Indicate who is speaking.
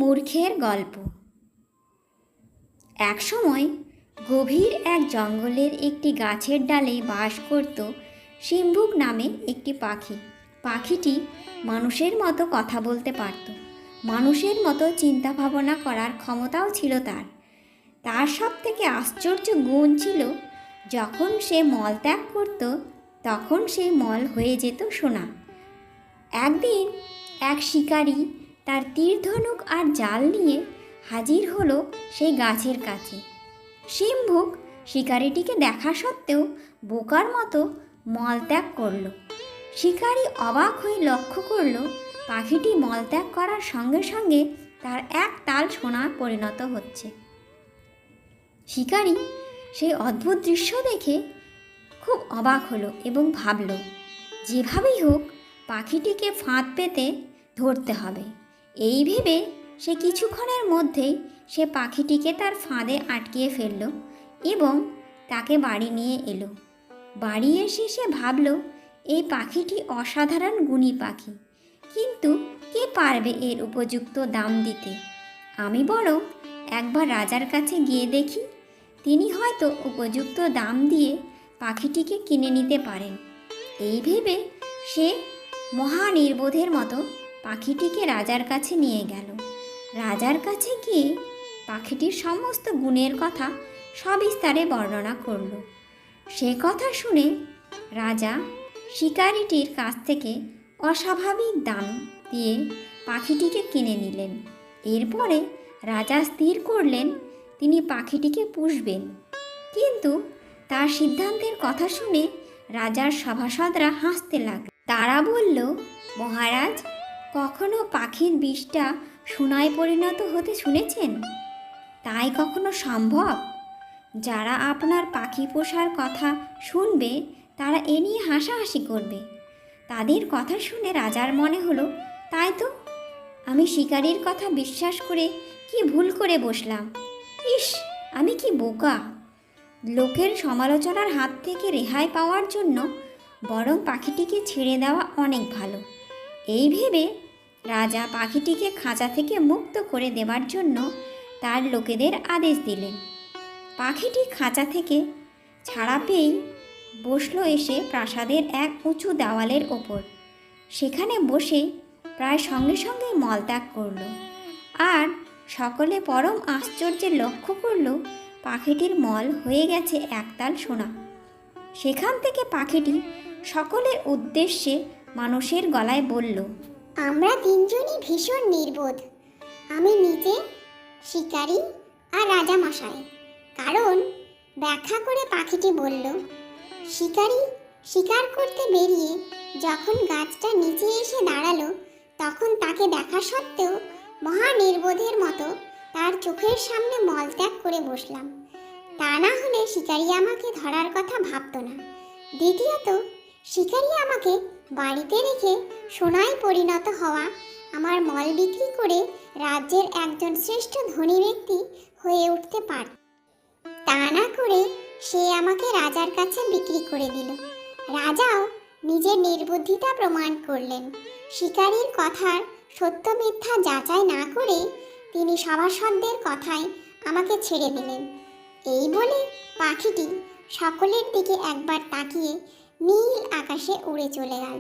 Speaker 1: মূর্খের গল্প। এক সময় গভীর এক জঙ্গলের একটি গাছের ডালে বাস করত শিম্বুক নামে একটি পাখি। পাখিটি মানুষের মতো কথা বলতে পারত, মানুষের মতো চিন্তা ভাবনা করার ক্ষমতাও ছিল তার। তার সব থেকে আশ্চর্য গুণ ছিল, যখন সে মল ত্যাগ করত তখন সেই মল হয়ে যেত সোনা। একদিন এক শিকারী তার তীর ধনুক আর জাল নিয়ে হাজির হলো সেই গাছের কাছে। শিম্বুক শিকারিটিকে দেখা সত্ত্বেও বোকার মতো মলত্যাগ করল। শিকারী অবাক হয়ে লক্ষ্য করল, পাখিটি মলত্যাগ করার সঙ্গে সঙ্গে তার এক তাল সোনায় পরিণত হচ্ছে। শিকারী সেই অদ্ভুত দৃশ্য দেখে খুব অবাক হলো এবং ভাবল, যেভাবেই হোক পাখিটিকে ফাঁদ পেতে ধরতে হবে। এই ভেবে সে কিছুক্ষণের মধ্যেই সে পাখিটিকে তার ফাঁদে আটকিয়ে ফেলল এবং তাকে বাড়ি নিয়ে এলো। বাড়ি এসে সে ভাবল, এই পাখিটি অসাধারণ গুণী পাখি, কিন্তু কে পারবে এর উপযুক্ত দাম দিতে? আমি বরং একবার রাজার কাছে গিয়ে দেখি, তিনি হয়তো উপযুক্ত দাম দিয়ে পাখিটিকে কিনে নিতে পারেন। এই ভেবে সে মহানির্বোধের মতো পাখিটিকে রাজার কাছে নিয়ে গেল। রাজার কাছে গিয়ে পাখিটির সমস্ত গুণের কথা সবিস্তারে বর্ণনা করল। সে কথা শুনে রাজা শিকারিটির কাছ থেকে অস্বাভাবিক দাম দিয়ে পাখিটিকে কিনে নিলেন। এরপরে রাজা স্থির করলেন তিনি পাখিটিকে পুষবেন। কিন্তু তার সিদ্ধান্তের কথা শুনে রাজার সভাসদরা হাসতে লাগল। তারা বলল, মহারাজ, কখনো পাখির বিষটা সোনায় পরিণত হতে শুনেছেন? তাই কখনো সম্ভব? যারা আপনার পাখি পোষার কথা শুনবে তারা এ নিয়ে হাসাহাসি করবে। তাদের কথা শুনে রাজার মনে হলো, তাই তো, আমি শিকারীর কথা বিশ্বাস করে কি ভুল করে বসলাম। ইস, আমি কি বোকা! লোকের সমালোচনার হাত থেকে রেহাই পাওয়ার জন্য বরং পাখিটিকে ছেড়ে দেওয়া অনেক ভালো। এই ভেবে রাজা পাখিটিকে খাঁচা থেকে মুক্ত করে দেওয়ার জন্য তার লোকেদের আদেশ দিলেন। পাখিটি খাঁচা থেকে ছাড়া পেয়েই বসলো এসে প্রাসাদের এক উঁচু দেওয়ালের ওপর। সেখানে বসে প্রায় সঙ্গে সঙ্গে মলত্যাগ করল। আর সকলে পরম আশ্চর্যের লক্ষ্য করল, পাখিটির মল হয়ে গেছে একতাল সোনা। সেখান থেকে পাখিটি সকলের উদ্দেশ্যে মানুষের গলায় বলল,
Speaker 2: আমরা তিনজনই ভীষণ নির্বোধ। আমি নিজে, শিকারী আর রাজামশাই। কারণ ব্যাখ্যা করে পাখিটি বলল, শিকারী শিকার করতে বেরিয়ে যখন গাছটা নিচে এসে দাঁড়ালো, তখন তাকে দেখা সত্ত্বেও মহা নির্বোধের মতো তার চোখের সামনে মলত্যাগ করে বসলাম। তা না হলে শিকারী আমাকে ধরার কথা ভাবতো না। দ্বিতীয়ত, শিকারী আমাকে বাড়িতে রেখে সোনায় পরিণত হওয়া আমার মল বিক্রি করে রাজ্যের একজন শ্রেষ্ঠ ধনী ব্যক্তি হয়ে উঠতে পারত। তা না করে সে আমাকে রাজার কাছে বিক্রি করে দিল। রাজাও নিজের নির্বুদ্ধিতা প্রমাণ করলেন। শিকারীর কথার সত্য মিথ্যা যাচাই না করে তিনি সভাসদদের কথায় আমাকে ছেড়ে দিলেন। এই বলে পাখিটি সকলের দিকে একবার তাকিয়ে নীল আকাশে উড়ে চলে গেল।